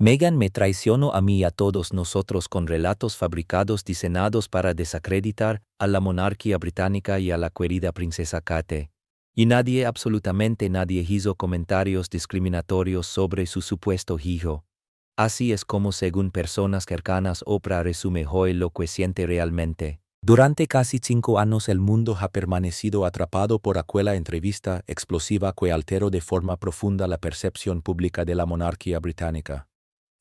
Meghan me traicionó a mí y a todos nosotros con relatos fabricados diseñados para desacreditar a la monarquía británica y a la querida princesa Kate. Y nadie, absolutamente nadie, hizo comentarios discriminatorios sobre su supuesto hijo. Así es como, según personas cercanas, Oprah resume hoy lo que siente realmente. Durante casi 5 años el mundo ha permanecido atrapado por aquella entrevista explosiva que alteró de forma profunda la percepción pública de la monarquía británica.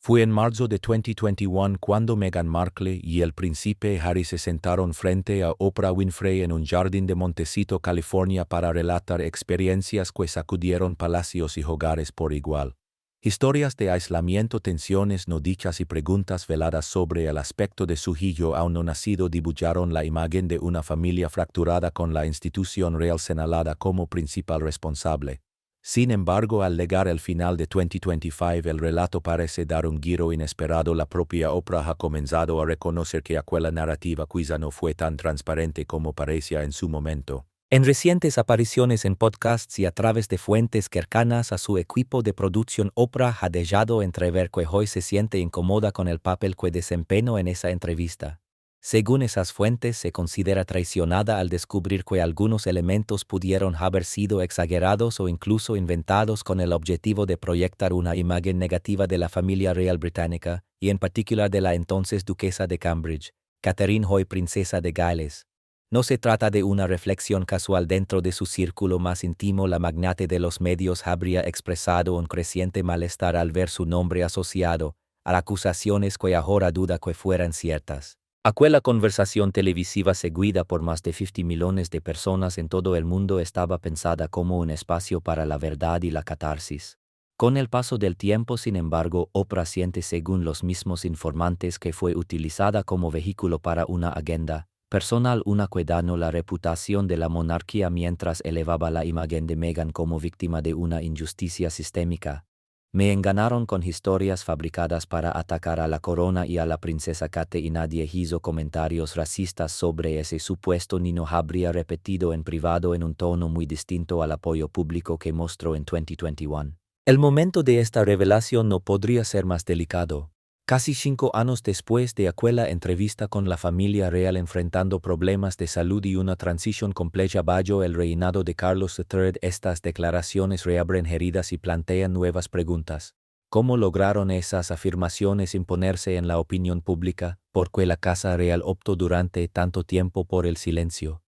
Fue en marzo de 2021 cuando Meghan Markle y el príncipe Harry se sentaron frente a Oprah Winfrey en un jardín de Montecito, California, para relatar experiencias que sacudieron palacios y hogares por igual. Historias de aislamiento, tensiones no dichas y preguntas veladas sobre el aspecto de su hijo aún no nacido dibujaron la imagen de una familia fracturada con la institución real señalada como principal responsable. Sin embargo, al llegar al final de 2025, el relato parece dar un giro inesperado. La propia Oprah ha comenzado a reconocer que aquella narrativa quizá no fue tan transparente como parecía en su momento. En recientes apariciones en podcasts y a través de fuentes cercanas a su equipo de producción, Oprah ha dejado entrever que hoy se siente incómoda con el papel que desempeñó en esa entrevista. Según esas fuentes, se considera traicionada al descubrir que algunos elementos pudieron haber sido exagerados o incluso inventados con el objetivo de proyectar una imagen negativa de la familia real británica, y en particular de la entonces duquesa de Cambridge, Catherine, hoy princesa de Gales. No se trata de una reflexión casual. Dentro de su círculo más íntimo, la magnate de los medios habría expresado un creciente malestar al ver su nombre asociado a acusaciones que ahora duda que fueran ciertas. Aquella conversación televisiva seguida por más de 50 millones de personas en todo el mundo estaba pensada como un espacio para la verdad y la catarsis. Con el paso del tiempo, sin embargo, Oprah siente, según los mismos informantes, que fue utilizada como vehículo para una agenda personal, una que dañó la reputación de la monarquía mientras elevaba la imagen de Meghan como víctima de una injusticia sistémica. Me engañaron con historias fabricadas para atacar a la corona y a la princesa Kate, y nadie hizo comentarios racistas sobre ese supuesto ni no habría repetido en privado en un tono muy distinto al apoyo público que mostró en 2021. El momento de esta revelación no podría ser más delicado. Casi 5 años después de aquella entrevista con la familia real enfrentando problemas de salud y una transición compleja bajo el reinado de Carlos III, estas declaraciones reabren heridas y plantean nuevas preguntas. ¿Cómo lograron esas afirmaciones imponerse en la opinión pública? ¿Por qué la Casa Real optó durante tanto tiempo por el silencio?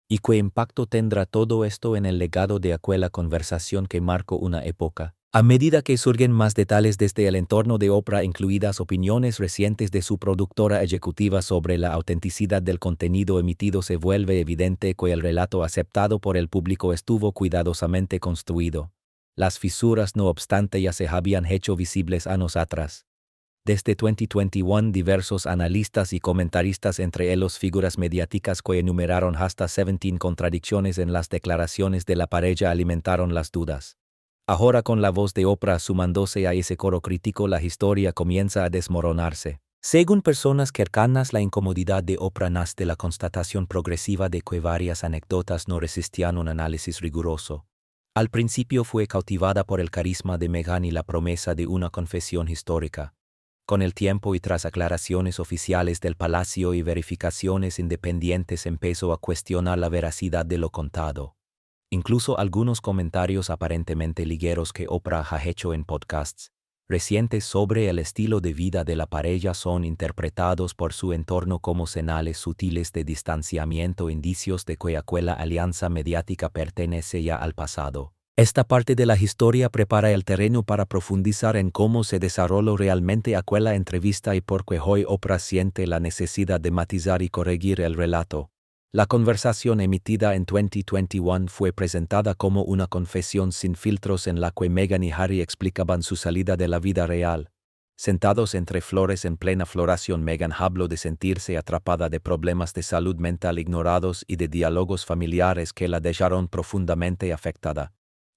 ¿Y qué impacto tendrá todo esto en el legado de aquella conversación que marcó una época? A medida que surgen más detalles desde el entorno de Oprah, incluidas opiniones recientes de su productora ejecutiva sobre la autenticidad del contenido emitido, se vuelve evidente que el relato aceptado por el público estuvo cuidadosamente construido. Las fisuras, no obstante, ya se habían hecho visibles años atrás. Desde 2021, diversos analistas y comentaristas, entre ellos figuras mediáticas que enumeraron hasta 17 contradicciones en las declaraciones de la pareja, alimentaron las dudas. Ahora, con la voz de Oprah sumándose a ese coro crítico, la historia comienza a desmoronarse. Según personas cercanas, la incomodidad de Oprah nace de la constatación progresiva de que varias anécdotas no resistían un análisis riguroso. Al principio fue cautivada por el carisma de Meghan y la promesa de una confesión histórica. Con el tiempo y tras aclaraciones oficiales del palacio y verificaciones independientes, empezó a cuestionar la veracidad de lo contado. Incluso algunos comentarios aparentemente ligeros que Oprah ha hecho en podcasts recientes sobre el estilo de vida de la pareja son interpretados por su entorno como señales sutiles de distanciamiento, indicios de que aquella alianza mediática pertenece ya al pasado. Esta parte de la historia prepara el terreno para profundizar en cómo se desarrolló realmente aquella entrevista y por qué hoy Oprah siente la necesidad de matizar y corregir el relato. La conversación emitida en 2021 fue presentada como una confesión sin filtros en la que Meghan y Harry explicaban su salida de la vida real. Sentados entre flores en plena floración, Meghan habló de sentirse atrapada, de problemas de salud mental ignorados y de diálogos familiares que la dejaron profundamente afectada.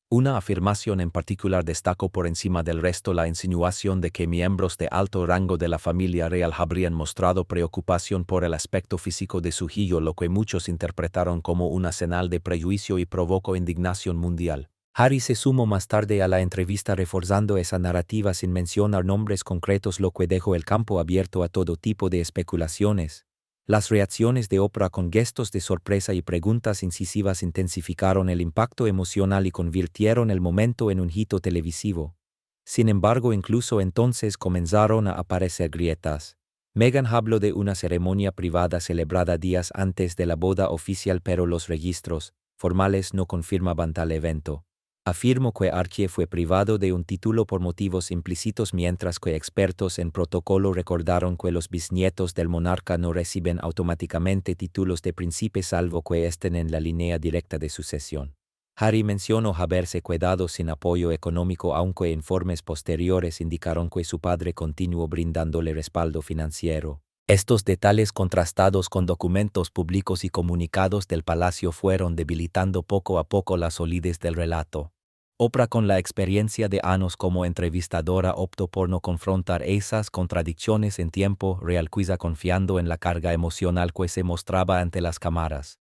Una afirmación en particular destacó por encima del resto: la insinuación de que miembros de alto rango de la familia real habrían mostrado preocupación por el aspecto físico de su hijo, lo que muchos interpretaron como una señal de prejuicio y provocó indignación mundial. Harry se sumó más tarde a la entrevista reforzando esa narrativa sin mencionar nombres concretos, lo que dejó el campo abierto a todo tipo de especulaciones. Las reacciones de Oprah con gestos de sorpresa y preguntas incisivas intensificaron el impacto emocional y convirtieron el momento en un hito televisivo. Sin embargo, incluso entonces comenzaron a aparecer grietas. Meghan habló de una ceremonia privada celebrada días antes de la boda oficial, pero los registros formales no confirmaban tal evento. Afirmó que Archie fue privado de un título por motivos implícitos, mientras que expertos en protocolo recordaron que los bisnietos del monarca no reciben automáticamente títulos de príncipe salvo que estén en la línea directa de sucesión. Harry mencionó haberse quedado sin apoyo económico, aunque informes posteriores indicaron que su padre continuó brindándole respaldo financiero. Estos detalles, contrastados con documentos públicos y comunicados del palacio, fueron debilitando poco a poco la solidez del relato. Oprah, con la experiencia de años como entrevistadora, optó por no confrontar esas contradicciones en tiempo real, quizá confiando en la carga emocional que se mostraba ante las cámaras.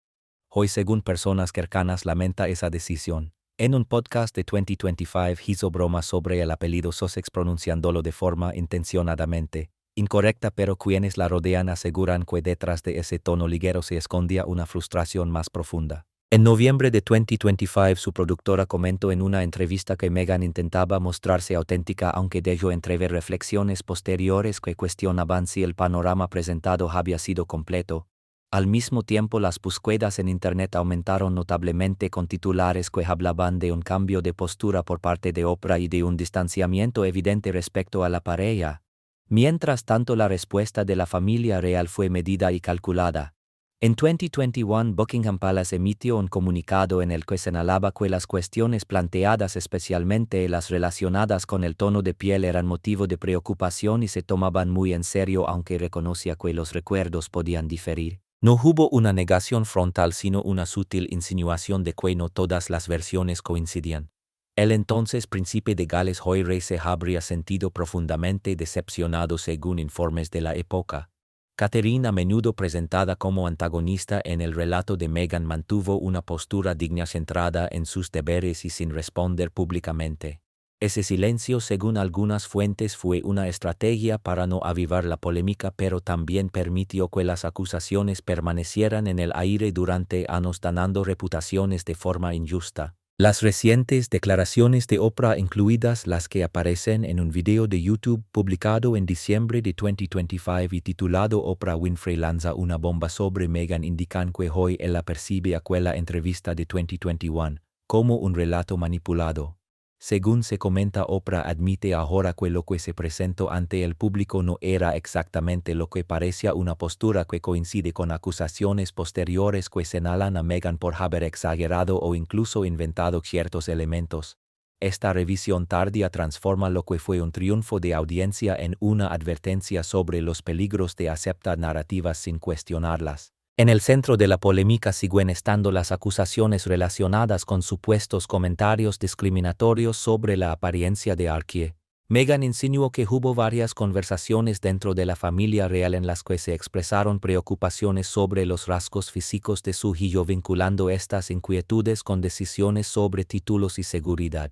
Hoy, según personas cercanas, lamenta esa decisión. En un podcast de 2025 hizo broma sobre el apellido Sussex pronunciándolo de forma intencionadamente incorrecta, pero quienes la rodean aseguran que detrás de ese tono ligero se escondía una frustración más profunda. En noviembre de 2025, su productora comentó en una entrevista que Meghan intentaba mostrarse auténtica, aunque dejó entrever reflexiones posteriores que cuestionaban si el panorama presentado había sido completo. Al mismo tiempo, las búsquedas en Internet aumentaron notablemente, con titulares que hablaban de un cambio de postura por parte de Oprah y de un distanciamiento evidente respecto a la pareja. Mientras tanto, la respuesta de la familia real fue medida y calculada. En 2021, Buckingham Palace emitió un comunicado en el que señalaba que las cuestiones planteadas, especialmente las relacionadas con el tono de piel, eran motivo de preocupación y se tomaban muy en serio, aunque reconocía que los recuerdos podían diferir. No hubo una negación frontal, sino una sutil insinuación de que no todas las versiones coincidían. El entonces príncipe de Gales, Joy, se habría sentido profundamente decepcionado según informes de la época. Catherine, a menudo presentada como antagonista en el relato de Meghan, mantuvo una postura digna, centrada en sus deberes y sin responder públicamente. Ese silencio, según algunas fuentes, fue una estrategia para no avivar la polémica, pero también permitió que las acusaciones permanecieran en el aire durante años, dañando reputaciones de forma injusta. Las recientes declaraciones de Oprah, incluidas las que aparecen en un video de YouTube publicado en diciembre de 2025 y titulado "Oprah Winfrey lanza una bomba sobre Meghan", indican que hoy ella percibe aquella entrevista de 2021 como un relato manipulado. Según se comenta, Oprah admite ahora que lo que se presentó ante el público no era exactamente lo que parecía, una postura que coincide con acusaciones posteriores que señalan a Meghan por haber exagerado o incluso inventado ciertos elementos. Esta revisión tardía transforma lo que fue un triunfo de audiencia en una advertencia sobre los peligros de aceptar narrativas sin cuestionarlas. En el centro de la polémica siguen estando las acusaciones relacionadas con supuestos comentarios discriminatorios sobre la apariencia de Archie. Meghan insinuó que hubo varias conversaciones dentro de la familia real en las que se expresaron preocupaciones sobre los rasgos físicos de su hijo, vinculando estas inquietudes con decisiones sobre títulos y seguridad.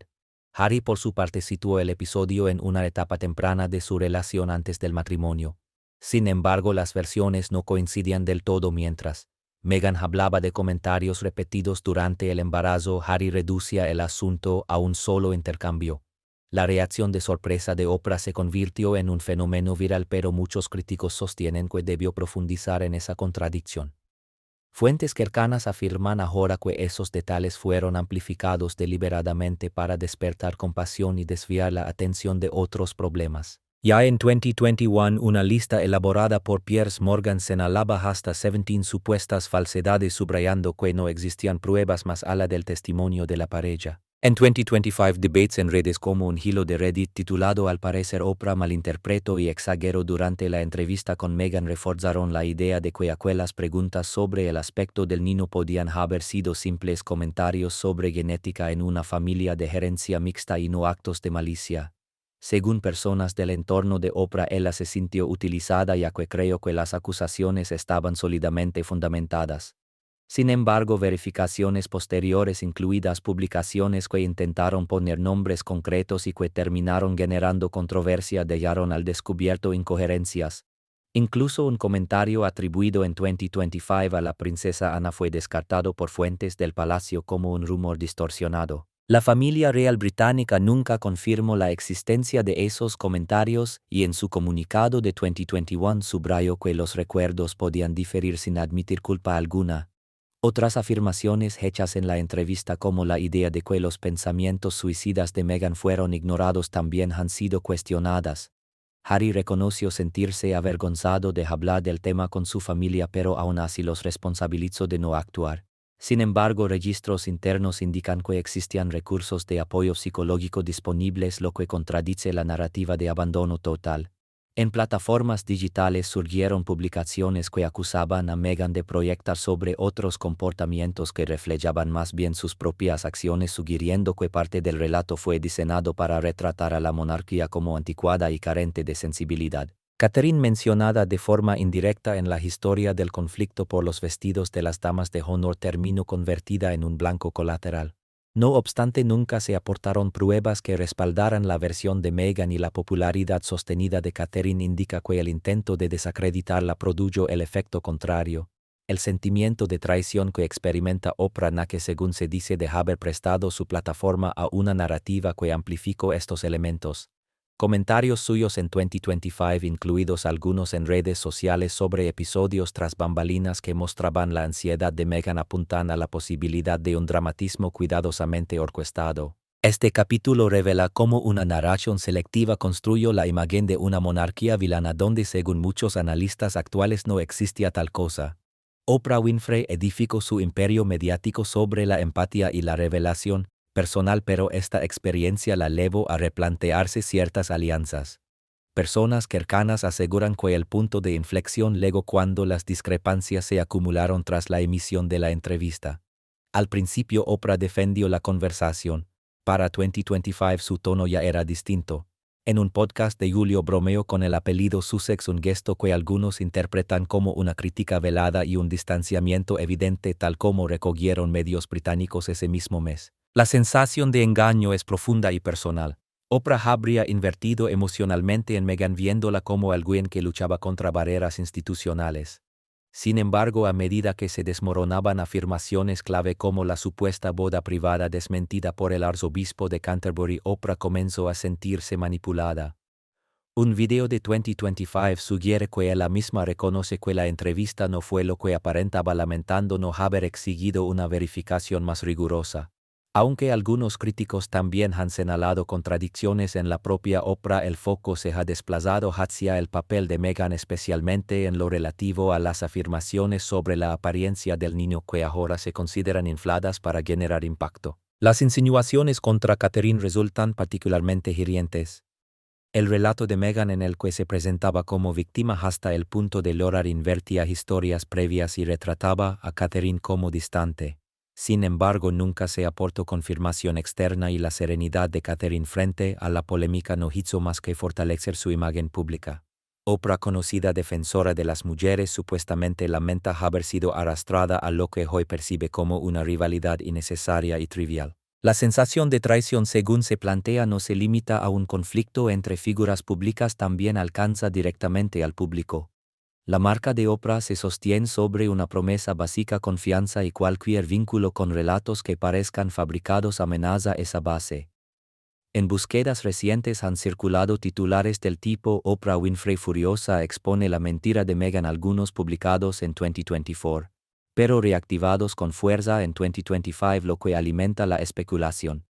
Harry, por su parte, situó el episodio en una etapa temprana de su relación antes del matrimonio. Sin embargo, las versiones no coincidían del todo. Mientras Meghan hablaba de comentarios repetidos durante el embarazo, Harry reducía el asunto a un solo intercambio. La reacción de sorpresa de Oprah se convirtió en un fenómeno viral, pero muchos críticos sostienen que debió profundizar en esa contradicción. Fuentes cercanas afirman ahora que esos detalles fueron amplificados deliberadamente para despertar compasión y desviar la atención de otros problemas. Ya en 2021, una lista elaborada por Piers Morgan señalaba hasta 17 supuestas falsedades, subrayando que no existían pruebas más allá del testimonio de la pareja. En 2025, debates en redes como un hilo de Reddit titulado "Al parecer Oprah malinterpretó y exageró durante la entrevista con Meghan" reforzaron la idea de que aquellas preguntas sobre el aspecto del niño podían haber sido simples comentarios sobre genética en una familia de herencia mixta y no actos de malicia. Según personas del entorno de Oprah, ella se sintió utilizada, ya que creyó que las acusaciones estaban sólidamente fundamentadas. Sin embargo, verificaciones posteriores, incluidas publicaciones que intentaron poner nombres concretos y que terminaron generando controversia, dejaron al descubierto incoherencias. Incluso un comentario atribuido en 2025 a la princesa Ana fue descartado por fuentes del palacio como un rumor distorsionado. La familia real británica nunca confirmó la existencia de esos comentarios y en su comunicado de 2021 subrayó que los recuerdos podían diferir sin admitir culpa alguna. Otras afirmaciones hechas en la entrevista, como la idea de que los pensamientos suicidas de Meghan fueron ignorados, también han sido cuestionadas. Harry reconoció sentirse avergonzado de hablar del tema con su familia, pero aún así los responsabilizó de no actuar. Sin embargo, registros internos indican que existían recursos de apoyo psicológico disponibles, lo que contradice la narrativa de abandono total. En plataformas digitales surgieron publicaciones que acusaban a Meghan de proyectar sobre otros comportamientos que reflejaban más bien sus propias acciones, sugiriendo que parte del relato fue diseñado para retratar a la monarquía como anticuada y carente de sensibilidad. Catherine, mencionada de forma indirecta en la historia del conflicto por los vestidos de las damas de honor, terminó convertida en un blanco colateral. No obstante, nunca se aportaron pruebas que respaldaran la versión de Meghan, y la popularidad sostenida de Catherine indica que el intento de desacreditarla produjo el efecto contrario. El sentimiento de traición que experimenta Oprah, que según se dice de haber prestado su plataforma a una narrativa que amplificó estos elementos. Comentarios suyos en 2025, incluidos algunos en redes sociales sobre episodios tras bambalinas que mostraban la ansiedad de Meghan, apuntan a la posibilidad de un dramatismo cuidadosamente orquestado. Este capítulo revela cómo una narración selectiva construyó la imagen de una monarquía vilana donde, según muchos analistas actuales, no existía tal cosa. Oprah Winfrey edificó su imperio mediático sobre la empatía y la revelación personal, pero esta experiencia la llevó a replantearse ciertas alianzas. Personas cercanas aseguran que el punto de inflexión llegó cuando las discrepancias se acumularon tras la emisión de la entrevista. Al principio, Oprah defendió la conversación. Para 2025 su tono ya era distinto. En un podcast de julio bromeó con el apellido Sussex, un gesto que algunos interpretan como una crítica velada y un distanciamiento evidente, tal como recogieron medios británicos ese mismo mes. La sensación de engaño es profunda y personal. Oprah habría invertido emocionalmente en Meghan, viéndola como alguien que luchaba contra barreras institucionales. Sin embargo, a medida que se desmoronaban afirmaciones clave como la supuesta boda privada desmentida por el arzobispo de Canterbury, Oprah comenzó a sentirse manipulada. Un video de 2025 sugiere que ella misma reconoce que la entrevista no fue lo que aparentaba, lamentando no haber exigido una verificación más rigurosa. Aunque algunos críticos también han señalado contradicciones en la propia Oprah, el foco se ha desplazado hacia el papel de Meghan, especialmente en lo relativo a las afirmaciones sobre la apariencia del niño, que ahora se consideran infladas para generar impacto. Las insinuaciones contra Catherine resultan particularmente hirientes. El relato de Meghan, en el que se presentaba como víctima hasta el punto de lograr invertía historias previas y retrataba a Catherine como distante. Sin embargo, nunca se aportó confirmación externa, y la serenidad de Catherine frente a la polémica no hizo más que fortalecer su imagen pública. Oprah, conocida defensora de las mujeres, supuestamente lamenta haber sido arrastrada a lo que hoy percibe como una rivalidad innecesaria y trivial. La sensación de traición, según se plantea, no se limita a un conflicto entre figuras públicas, también alcanza directamente al público. La marca de Oprah se sostiene sobre una promesa básica: confianza, y cualquier vínculo con relatos que parezcan fabricados amenaza esa base. En búsquedas recientes han circulado titulares del tipo "Oprah Winfrey furiosa expone la mentira de Meghan", algunos publicados en 2024, pero reactivados con fuerza en 2025, lo que alimenta la especulación.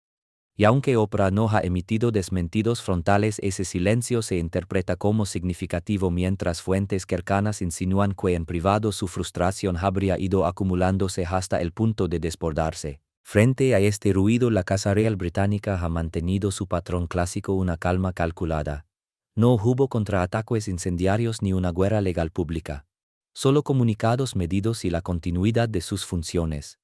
Y aunque Oprah no ha emitido desmentidos frontales, ese silencio se interpreta como significativo, mientras fuentes cercanas insinúan que en privado su frustración habría ido acumulándose hasta el punto de desbordarse. Frente a este ruido, la Casa Real Británica ha mantenido su patrón clásico: una calma calculada. No hubo contraataques incendiarios ni una guerra legal pública. Solo comunicados medidos y la continuidad de sus funciones.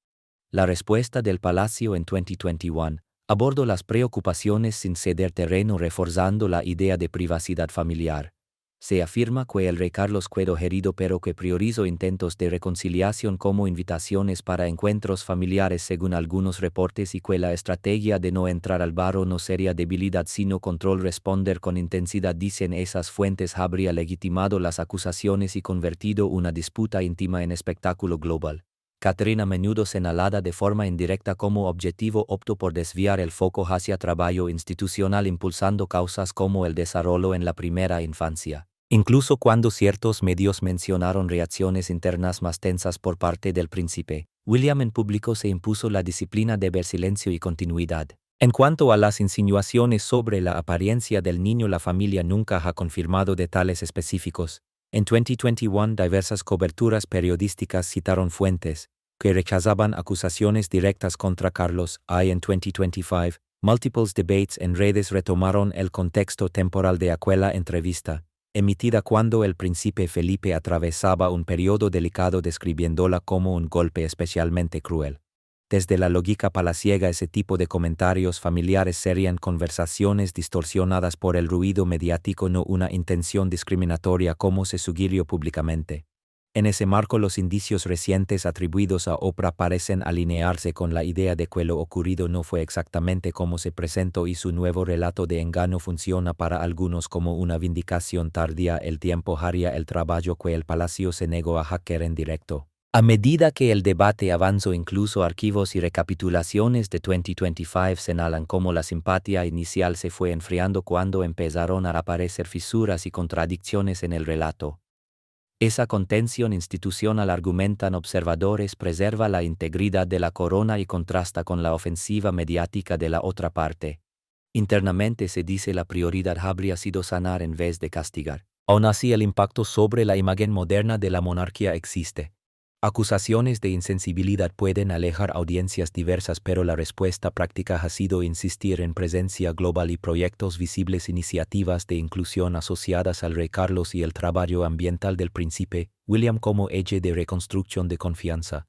La respuesta del Palacio en 2021 abordó las preocupaciones sin ceder terreno, reforzando la idea de privacidad familiar. Se afirma que el rey Carlos quedó herido pero que priorizó intentos de reconciliación como invitaciones para encuentros familiares según algunos reportes y que la estrategia de no entrar al barro no sería debilidad sino control responder con intensidad dicen esas fuentes habría legitimado las acusaciones y convertido una disputa íntima en espectáculo global. Catherine a menudo señalada de forma indirecta como objetivo optó por desviar el foco hacia trabajo institucional impulsando causas como el desarrollo en la primera infancia. Incluso cuando ciertos medios mencionaron reacciones internas más tensas por parte del príncipe, William en público se impuso la disciplina de ver silencio y continuidad. En cuanto a las insinuaciones sobre la apariencia del niño, la familia nunca ha confirmado detalles específicos. En 2021, diversas coberturas periodísticas citaron fuentes que rechazaban acusaciones directas contra Carlos. En 2025, múltiples debates en redes retomaron el contexto temporal de aquella entrevista, emitida cuando el príncipe Felipe atravesaba un periodo delicado describiéndola como un golpe especialmente cruel. Desde la lógica palaciega ese tipo de comentarios familiares serían conversaciones distorsionadas por el ruido mediático, no una intención discriminatoria como se sugirió públicamente. En ese marco los indicios recientes atribuidos a Oprah parecen alinearse con la idea de que lo ocurrido no fue exactamente como se presentó y su nuevo relato de engaño funciona para algunos como una vindicación tardía. El tiempo haría el trabajo que el palacio se negó a hackear en directo. A medida que el debate avanzó, incluso archivos y recapitulaciones de 2025 señalan cómo la simpatía inicial se fue enfriando cuando empezaron a aparecer fisuras y contradicciones en el relato. Esa contención institucional, argumentan observadores, preserva la integridad de la corona y contrasta con la ofensiva mediática de la otra parte. Internamente se dice la prioridad habría sido sanar en vez de castigar. Aún así, el impacto sobre la imagen moderna de la monarquía existe. Acusaciones de insensibilidad pueden alejar audiencias diversas, pero la respuesta práctica ha sido insistir en presencia global y proyectos visibles, iniciativas de inclusión asociadas al rey Carlos y el trabajo ambiental del príncipe William como eje de reconstrucción de confianza.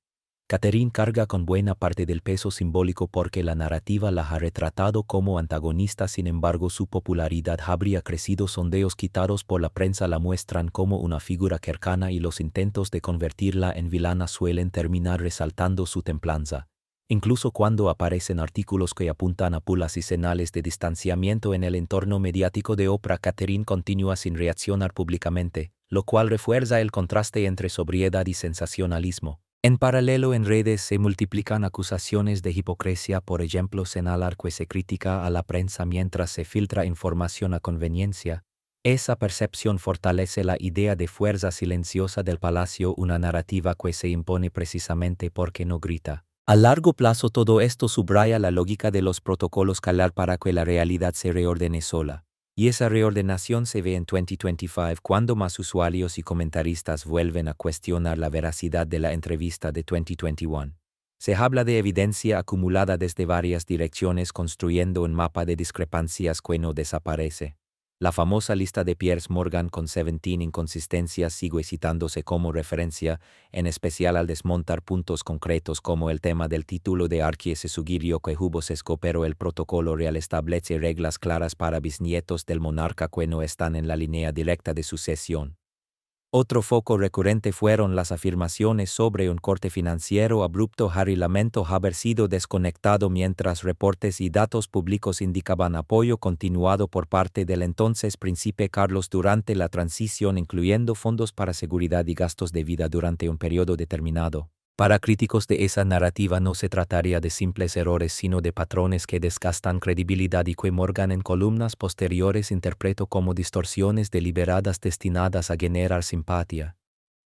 Catherine carga con buena parte del peso simbólico porque la narrativa la ha retratado como antagonista. Sin embargo, su popularidad habría crecido. Sondeos quitados por la prensa la muestran como una figura cercana y los intentos de convertirla en vilana suelen terminar resaltando su templanza. Incluso cuando aparecen artículos que apuntan a pulas y señales de distanciamiento en el entorno mediático de Oprah, Catherine continúa sin reaccionar públicamente, lo cual refuerza el contraste entre sobriedad y sensacionalismo. En paralelo, en redes se multiplican acusaciones de hipocresía, por ejemplo, señalar que se critica a la prensa mientras se filtra información a conveniencia. Esa percepción fortalece la idea de fuerza silenciosa del palacio, una narrativa que se impone precisamente porque no grita. A largo plazo, todo esto subraya la lógica de los protocolos calar para que la realidad se reordene sola. Y esa reordenación se ve en 2025 cuando más usuarios y comentaristas vuelven a cuestionar la veracidad de la entrevista de 2021. Se habla de evidencia acumulada desde varias direcciones, construyendo un mapa de discrepancias que no desaparece. La famosa lista de Piers Morgan con 17 inconsistencias sigue citándose como referencia, en especial al desmontar puntos concretos como el tema del título de Archie. Se sugirió que hubo sesgo, pero el protocolo real establece reglas claras para bisnietos del monarca que no están en la línea directa de sucesión. Otro foco recurrente fueron las afirmaciones sobre un corte financiero abrupto. Harry lamentó haber sido desconectado mientras reportes y datos públicos indicaban apoyo continuado por parte del entonces príncipe Carlos durante la transición, incluyendo fondos para seguridad y gastos de vida durante un periodo determinado. Para críticos de esa narrativa no se trataría de simples errores sino de patrones que desgastan credibilidad y que Morgan en columnas posteriores interpretó como distorsiones deliberadas destinadas a generar simpatía.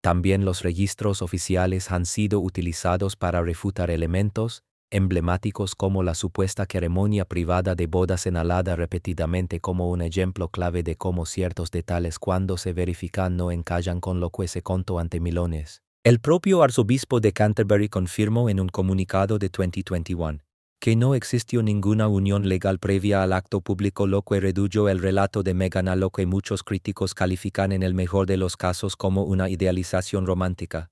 También los registros oficiales han sido utilizados para refutar elementos emblemáticos como la supuesta ceremonia privada de boda, señalada repetidamente como un ejemplo clave de cómo ciertos detalles, cuando se verifican, no encajan con lo que se contó ante milones. El propio arzobispo de Canterbury confirmó en un comunicado de 2021 que no existió ninguna unión legal previa al acto público, lo que redujo el relato de Meghan a lo que muchos críticos califican en el mejor de los casos como una idealización romántica.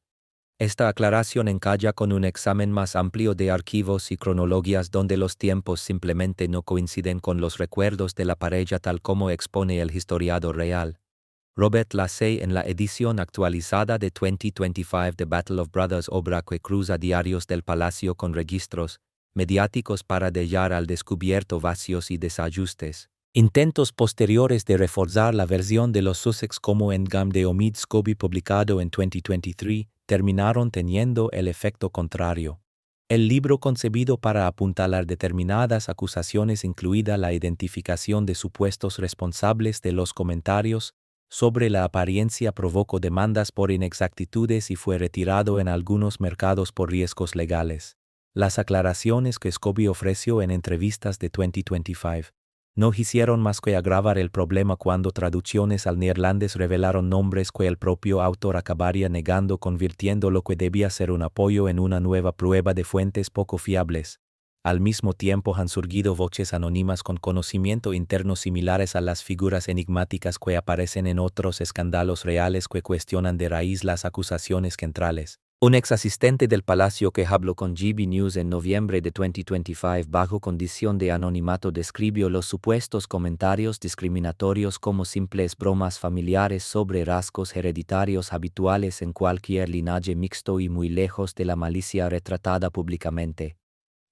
Esta aclaración encaja con un examen más amplio de archivos y cronologías donde los tiempos simplemente no coinciden con los recuerdos de la pareja tal como expone el historiador real. Robert Lassay en la edición actualizada de 2025 de Battle of Brothers, obra que cruza diarios del Palacio con registros mediáticos para dejar al descubierto vacíos y desajustes. Intentos posteriores de reforzar la versión de los Sussex como Endgame de Omid Scobie publicado en 2023 terminaron teniendo el efecto contrario. El libro, concebido para apuntalar determinadas acusaciones, incluida la identificación de supuestos responsables de los comentarios sobre la apariencia, provocó demandas por inexactitudes y fue retirado en algunos mercados por riesgos legales. Las aclaraciones que Scobie ofreció en entrevistas de 2025 no hicieron más que agravar el problema cuando traducciones al neerlandés revelaron nombres que el propio autor acabaría negando, convirtiendo lo que debía ser un apoyo en una nueva prueba de fuentes poco fiables. Al mismo tiempo han surgido voces anónimas con conocimiento interno similares a las figuras enigmáticas que aparecen en otros escándalos reales que cuestionan de raíz las acusaciones centrales. Un ex asistente del Palacio que habló con GB News en noviembre de 2025 bajo condición de anonimato describió los supuestos comentarios discriminatorios como simples bromas familiares sobre rasgos hereditarios habituales en cualquier linaje mixto y muy lejos de la malicia retratada públicamente.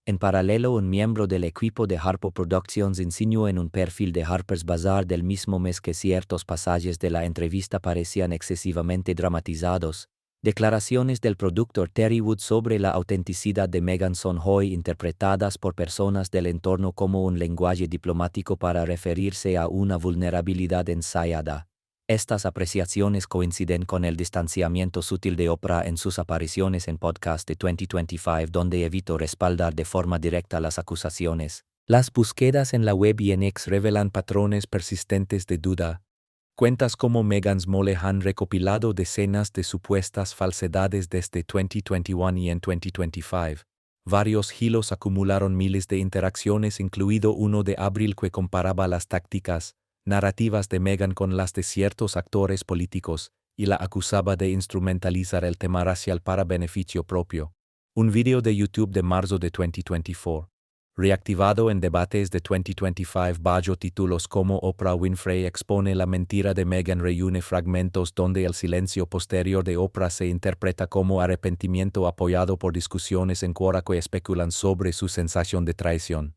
En paralelo, un miembro del equipo de Harpo Productions insinuó en un perfil de Harper's Bazaar del mismo mes que ciertos pasajes de la entrevista parecían excesivamente dramatizados. Declaraciones del productor Terry Wood sobre la autenticidad de Meghan son hoy interpretadas por personas del entorno como un lenguaje diplomático para referirse a una vulnerabilidad ensayada. Estas apreciaciones coinciden con el distanciamiento sutil de Oprah en sus apariciones en podcast de 2025, donde evitó respaldar de forma directa las acusaciones. Las búsquedas en la web y en X revelan patrones persistentes de duda. Cuentas como Meghan's Mole han recopilado decenas de supuestas falsedades desde 2021 y en 2025. Varios hilos acumularon miles de interacciones, incluido uno de abril que comparaba las tácticas narrativas de Meghan con las de ciertos actores políticos y la acusaba de instrumentalizar el tema racial para beneficio propio. Un video de YouTube de marzo de 2024. Reactivado en debates de 2025 bajo títulos como Oprah Winfrey expone la mentira de Meghan, reúne fragmentos donde el silencio posterior de Oprah se interpreta como arrepentimiento apoyado por discusiones en Quora que especulan sobre su sensación de traición.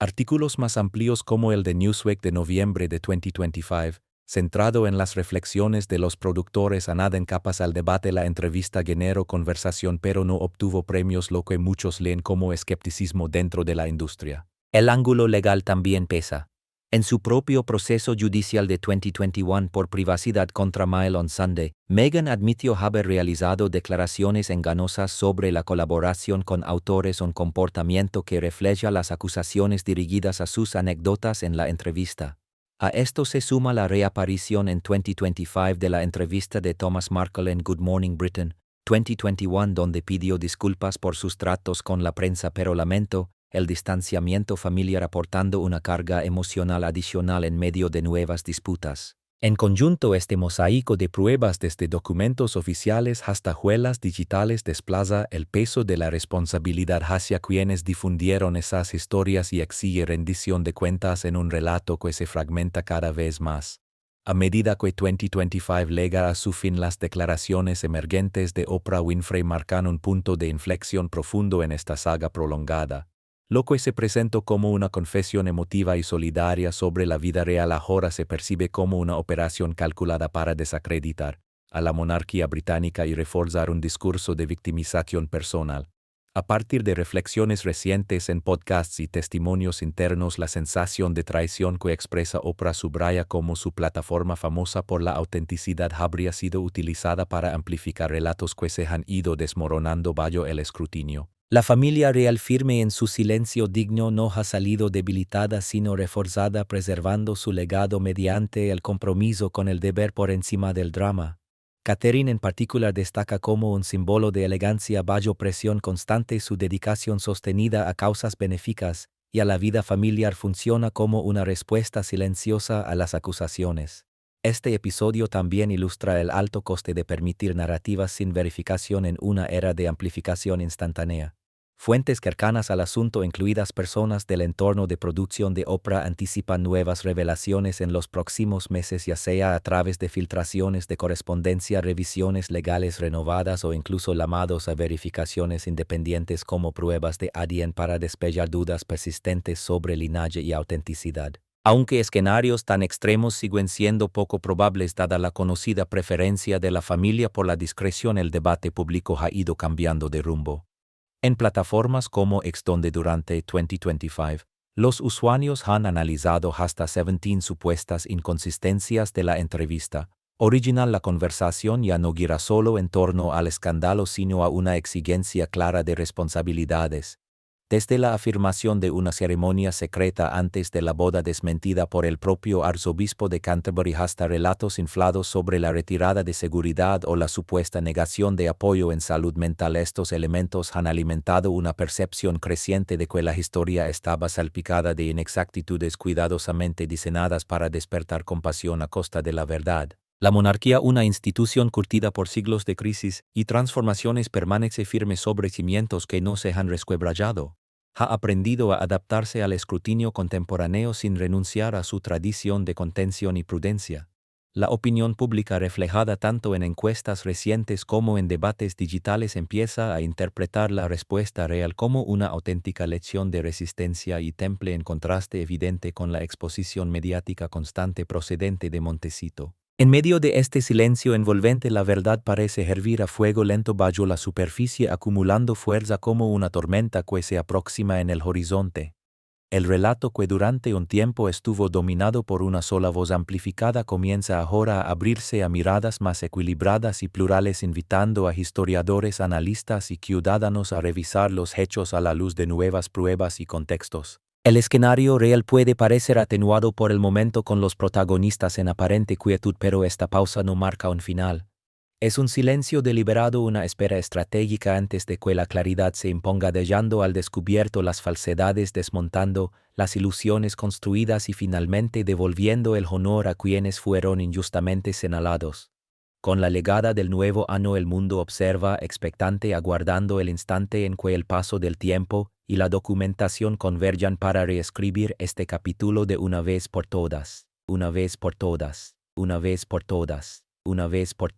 Artículos más amplios como el de Newsweek de noviembre de 2025, centrado en las reflexiones de los productores, añaden capas al debate. La entrevista generó conversación pero no obtuvo premios, lo que muchos leen como escepticismo dentro de la industria. El ángulo legal también pesa. En su propio proceso judicial de 2021 por privacidad contra Mail on Sunday, Meghan admitió haber realizado declaraciones engañosas sobre la colaboración con autores, un comportamiento que refleja las acusaciones dirigidas a sus anécdotas en la entrevista. A esto se suma la reaparición en 2025 de la entrevista de Thomas Markle en Good Morning Britain, 2021, donde pidió disculpas por sus tratos con la prensa pero lamentó el distanciamiento familiar, aportando una carga emocional adicional en medio de nuevas disputas. En conjunto, este mosaico de pruebas, desde documentos oficiales hasta huellas digitales, desplaza el peso de la responsabilidad hacia quienes difundieron esas historias y exige rendición de cuentas en un relato que se fragmenta cada vez más. A medida que 2025 llega a su fin, las declaraciones emergentes de Oprah Winfrey marcan un punto de inflexión profundo en esta saga prolongada. Lo que se presentó como una confesión emotiva y solidaria sobre la vida real ahora se percibe como una operación calculada para desacreditar a la monarquía británica y reforzar un discurso de victimización personal. A partir de reflexiones recientes en podcasts y testimonios internos, la sensación de traición que expresa Oprah subraya cómo su plataforma, famosa por la autenticidad, habría sido utilizada para amplificar relatos que se han ido desmoronando bajo el escrutinio. La familia real, firme en su silencio digno, no ha salido debilitada sino reforzada, preservando su legado mediante el compromiso con el deber por encima del drama. Catherine en particular destaca como un símbolo de elegancia bajo presión constante. Su dedicación sostenida a causas benéficas y a la vida familiar funciona como una respuesta silenciosa a las acusaciones. Este episodio también ilustra el alto coste de permitir narrativas sin verificación en una era de amplificación instantánea. Fuentes cercanas al asunto, incluidas personas del entorno de producción de Oprah, anticipan nuevas revelaciones en los próximos meses, ya sea a través de filtraciones de correspondencia, revisiones legales renovadas o incluso llamados a verificaciones independientes como pruebas de ADN para despejar dudas persistentes sobre linaje y autenticidad. Aunque escenarios tan extremos siguen siendo poco probables dada la conocida preferencia de la familia por la discreción, el debate público ha ido cambiando de rumbo. En plataformas como X, donde durante 2025, los usuarios han analizado hasta 17 supuestas inconsistencias de la entrevista original, la conversación ya no gira solo en torno al escándalo, sino a una exigencia clara de responsabilidades. Desde la afirmación de una ceremonia secreta antes de la boda desmentida por el propio arzobispo de Canterbury hasta relatos inflados sobre la retirada de seguridad o la supuesta negación de apoyo en salud mental, estos elementos han alimentado una percepción creciente de que la historia estaba salpicada de inexactitudes cuidadosamente diseñadas para despertar compasión a costa de la verdad. La monarquía, una institución curtida por siglos de crisis y transformaciones, permanece firme sobre cimientos que no se han resquebrajado. Ha aprendido a adaptarse al escrutinio contemporáneo sin renunciar a su tradición de contención y prudencia. La opinión pública, reflejada tanto en encuestas recientes como en debates digitales, empieza a interpretar la respuesta real como una auténtica lección de resistencia y temple, en contraste evidente con la exposición mediática constante procedente de Montecito. En medio de este silencio envolvente, la verdad parece hervir a fuego lento bajo la superficie, acumulando fuerza como una tormenta que se aproxima en el horizonte. El relato, que durante un tiempo estuvo dominado por una sola voz amplificada, comienza ahora a abrirse a miradas más equilibradas y plurales, invitando a historiadores, analistas y ciudadanos a revisar los hechos a la luz de nuevas pruebas y contextos. El escenario real puede parecer atenuado por el momento, con los protagonistas en aparente quietud, pero esta pausa no marca un final. Es un silencio deliberado, una espera estratégica antes de que la claridad se imponga, dejando al descubierto las falsedades, desmontando las ilusiones construidas y finalmente devolviendo el honor a quienes fueron injustamente señalados. Con la llegada del nuevo año, el mundo observa expectante, aguardando el instante en que el paso del tiempo y la documentación converjan para reescribir este capítulo de una vez por todas, una vez por todas, una vez por todas, una vez por todas.